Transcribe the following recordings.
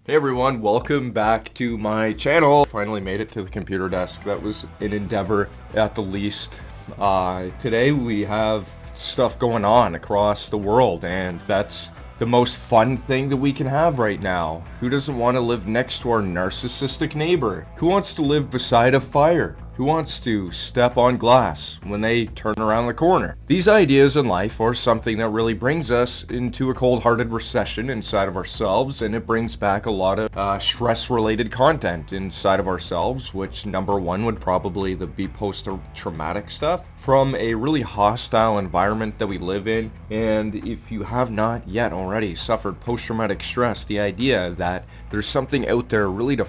Hey everyone, welcome back to my channel. Finally made it to the computer desk. That was an endeavor at the least. Today we have stuff going on across the world, and that's the most fun thing that we can have right now. Who doesn't want to live next to our narcissistic neighbor? Who wants to live beside a fire? Who wants to step on glass when they turn around the corner? These ideas in life are something that really brings us into a cold-hearted recession inside of ourselves, and it brings back a lot of stress-related content inside of ourselves, which number one would probably be post-traumatic stuff from a really hostile environment that we live in. And if you have not yet already suffered post-traumatic stress, the idea that there's something out there really to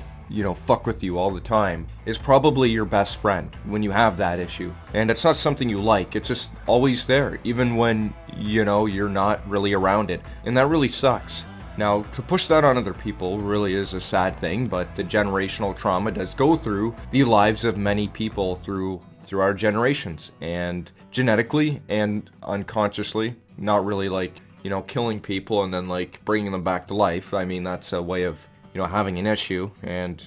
fuck with you all the time is probably your best friend when you have that issue. And it's not something you like, it's just always there, even when, you're not really around it. And that really sucks. Now, to push that on other people really is a sad thing, but the generational trauma does go through the lives of many people through our generations. And genetically and unconsciously, not really like, killing people and then like bringing them back to life. I mean, that's a way of having an issue and,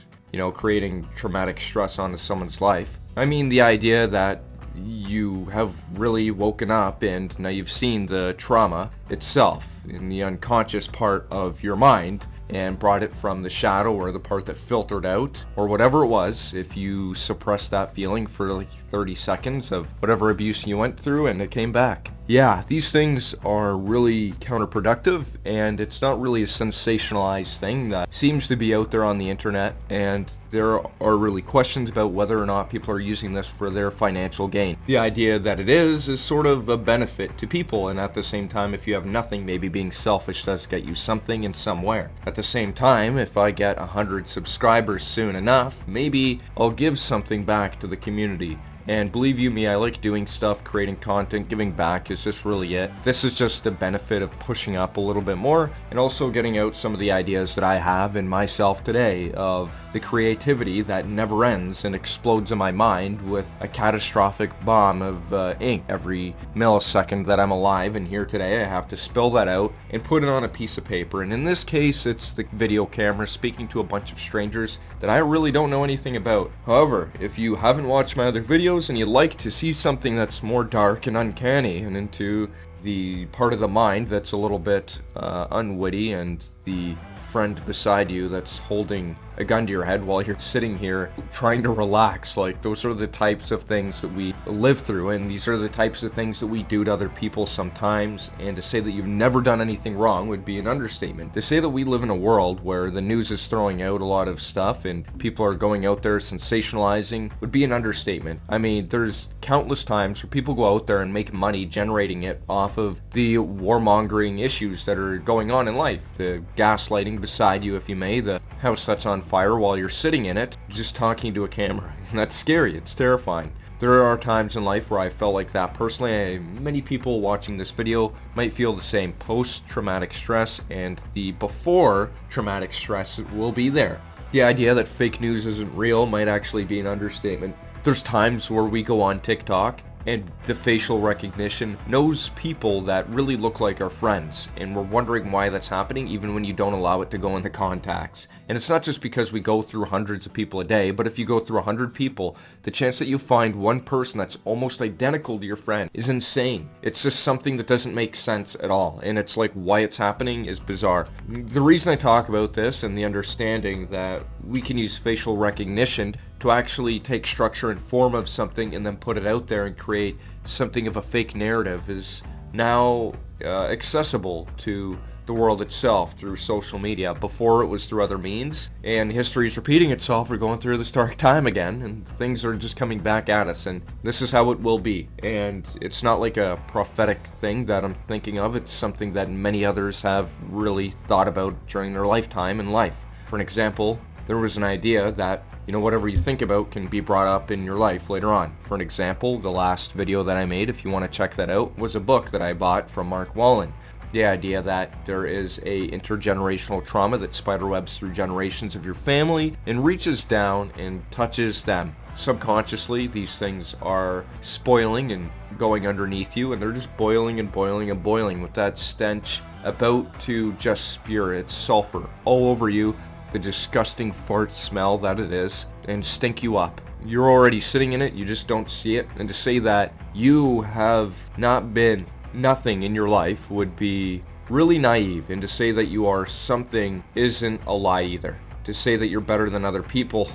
creating traumatic stress onto someone's life. I mean, the idea that you have really woken up and now you've seen the trauma itself in the unconscious part of your mind and brought it from the shadow or the part that filtered out or whatever it was. If you suppressed that feeling for like 30 seconds of whatever abuse you went through and it came back. Yeah, these things are really counterproductive, and it's not really a sensationalized thing that seems to be out there on the internet, and there are really questions about whether or not people are using this for their financial gain. The idea that it is sort of a benefit to people, and at the same time, if you have nothing, maybe being selfish does get you something in somewhere. At the same time, if I get 100 subscribers soon enough, maybe I'll give something back to the community. And believe you me, I like doing stuff, creating content, giving back is just really it. This is just the benefit of pushing up a little bit more and also getting out some of the ideas that I have in myself today of the creativity that never ends and explodes in my mind with a catastrophic bomb of ink every millisecond that I'm alive. And here today I have to spill that out and put it on a piece of paper. And in this case, it's the video camera speaking to a bunch of strangers that I really don't know anything about. However, if you haven't watched my other videos and you'd like to see something that's more dark and uncanny and into the part of the mind that's a little bit unwitty, and the friend beside you that's holding a gun to your head while you're sitting here trying to relax, like those are the types of things that we live through, and these are the types of things that we do to other people sometimes. And to say that you've never done anything wrong would be an understatement. To say that we live in a world where the news is throwing out a lot of stuff and people are going out there sensationalizing would be an understatement. I mean, there's countless times where people go out there and make money generating it off of the warmongering issues that are going on in life. The gaslighting beside you, if you may, the house that's on fire while you're sitting in it, just talking to a camera. That's scary. It's terrifying. There are times in life where I felt like that personally. Many people watching this video might feel the same. Post-traumatic stress and the before-traumatic stress will be there. The idea that fake news isn't real might actually be an understatement. There's times where we go on TikTok and the facial recognition knows people that really look like our friends, and we're wondering why that's happening even when you don't allow it to go into contacts. And it's not just because we go through hundreds of people a day, but if you go through 100 people, the chance that you find one person that's almost identical to your friend is insane. It's just something that doesn't make sense at all, and it's like why it's happening is bizarre. The reason I talk about this and the understanding that we can use facial recognition to actually take structure and form of something and then put it out there and create something of a fake narrative is now accessible to the world itself through social media. Before it was through other means, and history is repeating itself. We're going through this dark time again, and things are just coming back at us, and this is how it will be. And it's not like a prophetic thing that I'm thinking of. It's something that many others have really thought about during their lifetime in life. For an example, there was an idea that whatever you think about can be brought up in your life later on. For an example, the last video that I made, if you want to check that out, was a book that I bought from Mark Wallen. The idea that there is a intergenerational trauma that spiderwebs through generations of your family and reaches down and touches them. Subconsciously, these things are spoiling and going underneath you, and they're just boiling and boiling and boiling with that stench about to just spew its sulfur all over you the disgusting fart smell that it is and stink you up. You're already sitting in it, you just don't see it. And to say that you have not been nothing in your life would be really naive. And to say that you are something isn't a lie either. To say that you're better than other people,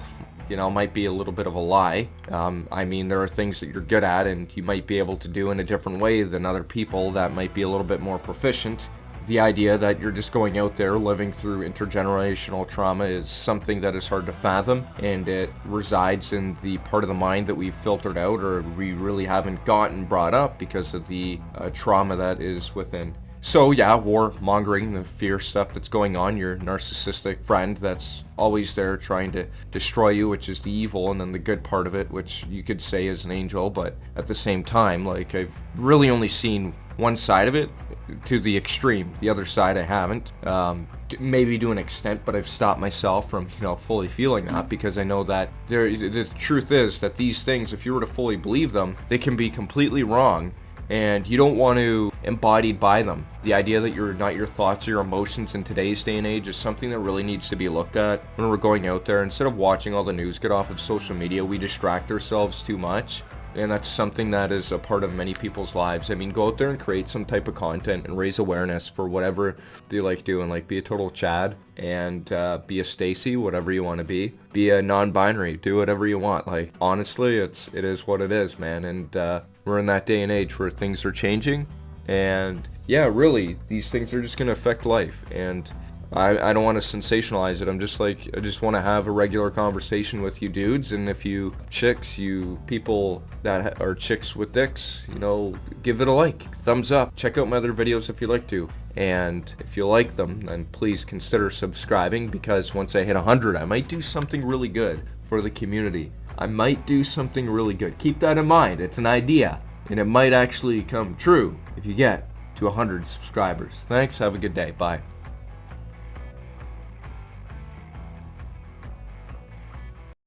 you know, might be a little bit of a lie. I mean, there are things that you're good at and you might be able to do in a different way than other people that might be a little bit more proficient. The idea that you're just going out there living through intergenerational trauma is something that is hard to fathom, and it resides in the part of the mind that we've filtered out, or we really haven't gotten brought up because of the trauma that is within. So yeah, war mongering, the fear stuff that's going on, your narcissistic friend that's always there trying to destroy you, which is the evil, and then the good part of it, which you could say is an angel, but at the same time, like, I've really only seen one side of it to the extreme. The other side I haven't. Maybe to an extent, but I've stopped myself from, you know, fully feeling that, because I know that the truth is that these things, if you were to fully believe them, they can be completely wrong, and you don't want to embodied by them. The idea that you're not your thoughts or your emotions in today's day and age is something that really needs to be looked at when we're going out there. Instead of watching all the news get off of social media, we distract ourselves too much. And that's something that is a part of many people's lives. I mean, go out there and create some type of content and raise awareness for whatever they like doing. Like, be a total Chad and be a Stacy, whatever you want to be. Be a non-binary, do whatever you want. Like, honestly, it is what it is, man. And we're in that day and age where things are changing. And yeah, really, these things are just going to affect life. And I don't want to sensationalize it. I'm just like, I just want to have a regular conversation with you dudes. And if you chicks, you people that are chicks with dicks, you know, give it a like, thumbs up. Check out my other videos if you like to. And if you like them, then please consider subscribing, because once I hit 100, I might do something really good for the community. I might do something really good. Keep that in mind. It's an idea, and it might actually come true if you get to 100 subscribers. Thanks. Have a good day. Bye.